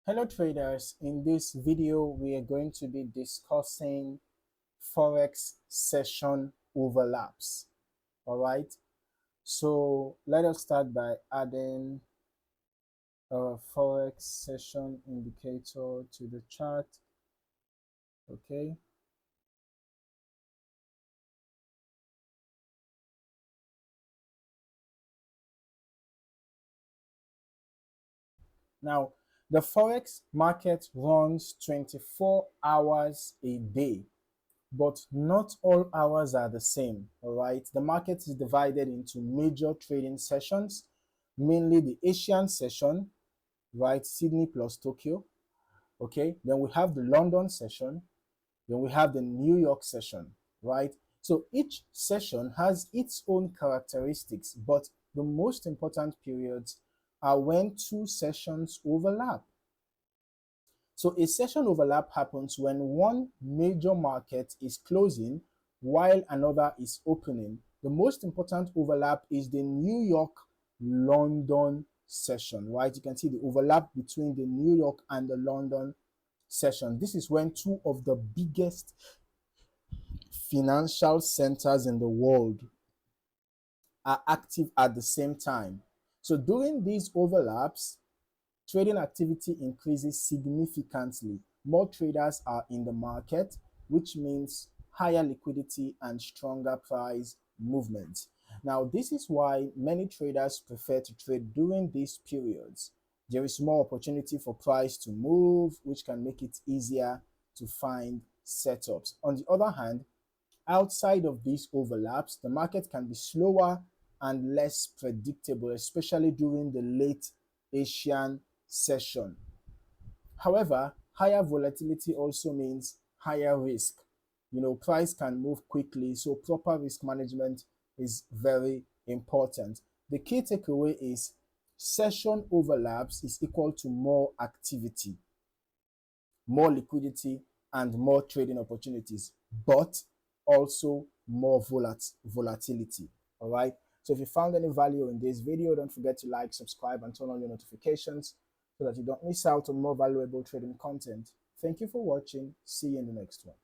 Hello traders, in this video we are going to be discussing Forex session overlaps. All right, so let us start by adding a Forex session indicator to the chart. Okay, now the Forex market runs 24 hours a day, but not all hours are the same. All right, the market is divided into major trading sessions, mainly the Asian session, right? Sydney plus Tokyo. Okay, then we have the London session, then we have the New York session, right? So each session has its own characteristics, but the most important periods are when two sessions overlap. So a session overlap happens when one major market is closing while another is opening. The most important overlap is the New York London session, right? You can see the overlap between the New York and the London session. This is when two of the biggest financial centers in the world are active at the same time. So during these overlaps, trading activity increases significantly. More traders are in the market, which means higher liquidity and stronger price movement. Now, this is why many traders prefer to trade during these periods. There is more opportunity for price to move, which can make it easier to find setups. On the other hand, outside of these overlaps, the market can be slower and less predictable, especially during the late Asian session. However, higher volatility also means higher risk. Price can move quickly, so proper risk management is very important. The key takeaway is session overlaps is equal to more activity, more liquidity, and more trading opportunities, but also more volatility. All right. So if you found any value in this video, don't forget to like, subscribe, and turn on your notifications so that you don't miss out on more valuable trading content. Thank you for watching. See you in the next one.